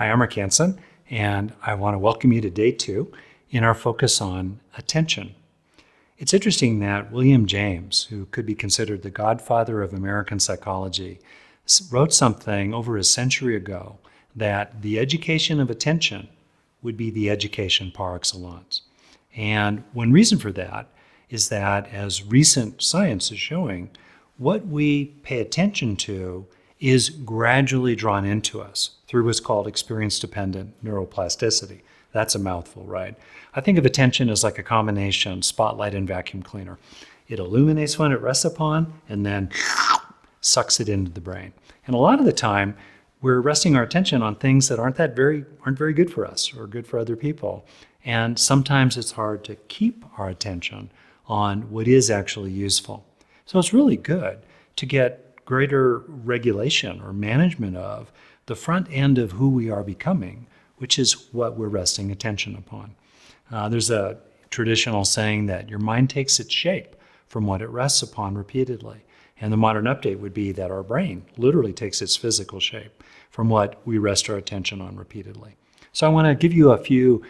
Hi, I'm Rick Hansen, and I want to welcome you to day 2 in our focus on attention. It's interesting that William James, who could be considered the godfather of American psychology, wrote something over a century ago that the education of attention would be the education par excellence. And one reason for that is that, as recent science is showing, what we pay attention to is gradually drawn into us through what's called experience-dependent neuroplasticity. That's a mouthful, right? I think of attention as like a combination spotlight and vacuum cleaner. It illuminates when it rests upon and then sucks it into the brain. And a lot of the time, we're resting our attention on things that aren't very good for us or good for other people. And sometimes it's hard to keep our attention on what is actually useful. So it's really good to get greater regulation or management of the front end of who we are becoming, which is what we're resting attention upon. There's a traditional saying that your mind takes its shape from what it rests upon repeatedly. And the modern update would be that our brain literally takes its physical shape from what we rest our attention on repeatedly. So I want to give you a few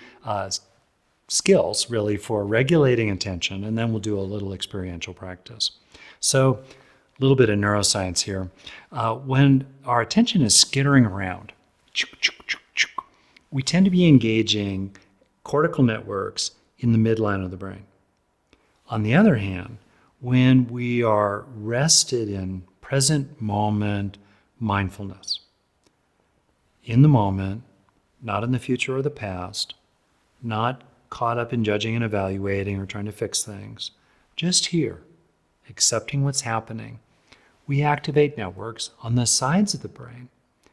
skills really for regulating attention, and then we'll do a little experiential practice. So a little bit of neuroscience here. When our attention is skittering around, we tend to be engaging cortical networks in the midline of the brain. On the other hand, when we are rested in present moment mindfulness, in the moment, not in the future or the past, not caught up in judging and evaluating or trying to fix things, just here, accepting what's happening, we activate networks on the sides of the brain,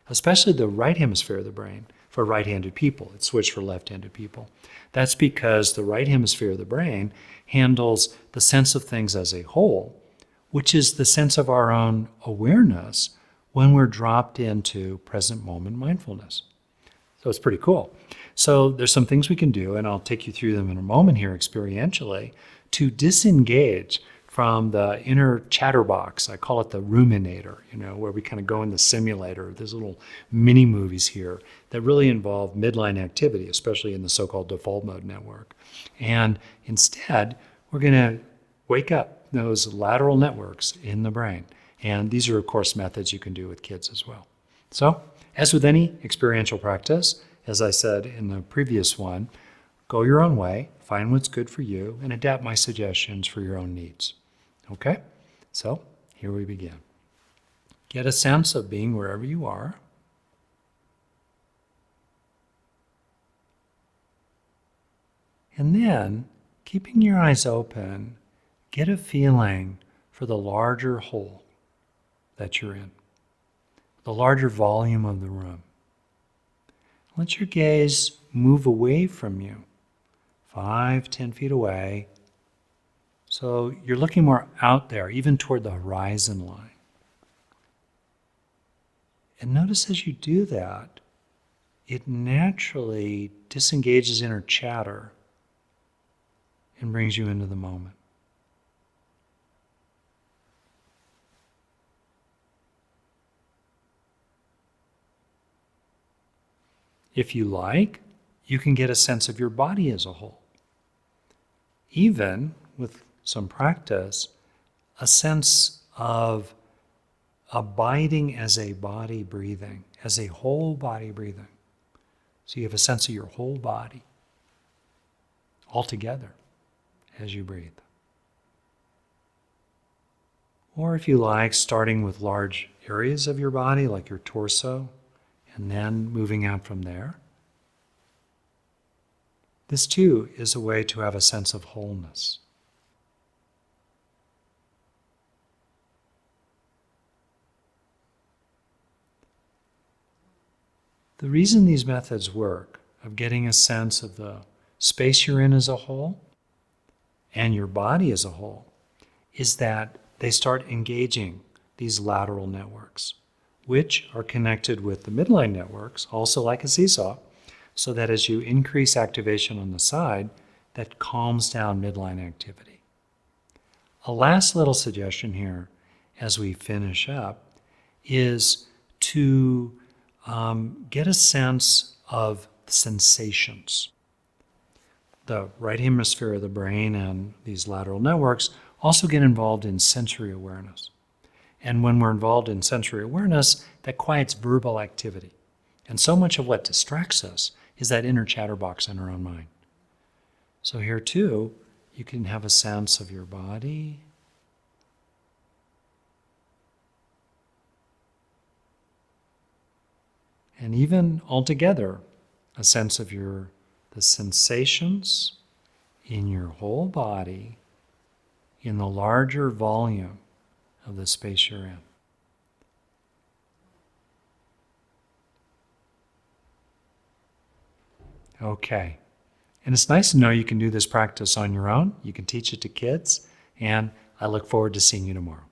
especially the right hemisphere of the brain for right-handed people. It's switched for left-handed people. That's because the right hemisphere of the brain handles the sense of things as a whole, which is the sense of our own awareness when we're dropped into present moment mindfulness. So it's pretty cool. So there's some things we can do, and I'll take you through them in a moment here experientially, to disengage from the inner chatterbox. I call it the ruminator, where we kind of go in the simulator. There's little mini movies here that really involve midline activity, especially in the so-called default mode network. And instead, we're going to wake up those lateral networks in the brain. And these are, of course, methods you can do with kids as well. So, as with any experiential practice, as I said in the previous one, go your own way, find what's good for you, and adapt my suggestions for your own needs. Okay? So, here we begin. Get a sense of being wherever you are. And then, keeping your eyes open, get a feeling for the larger whole that you're in, the larger volume of the room. Let your gaze move away from you, 5-10 feet away. So you're looking more out there, even toward the horizon line. And notice as you do that, it naturally disengages inner chatter and brings you into the moment. If you like, you can get a sense of your body as a whole. Even with some practice, a sense of abiding as a body breathing, as a whole body breathing. So you have a sense of your whole body all together as you breathe. Or if you like, starting with large areas of your body, like your torso, and then moving out from there. This too is a way to have a sense of wholeness. The reason these methods work, of getting a sense of the space you're in as a whole and your body as a whole, is that they start engaging these lateral networks, which are connected with the midline networks, also like a seesaw, so that as you increase activation on the side, that calms down midline activity. A last little suggestion here as we finish up is to get a sense of sensations. The right hemisphere of the brain and these lateral networks also get involved in sensory awareness. And when we're involved in sensory awareness, that quiets verbal activity. And so much of what distracts us is that inner chatterbox in our own mind. So here too, you can have a sense of your body. And even altogether, a sense of the sensations in your whole body in the larger volume of the space you're in. Okay. And it's nice to know you can do this practice on your own. You can teach it to kids. And I look forward to seeing you tomorrow.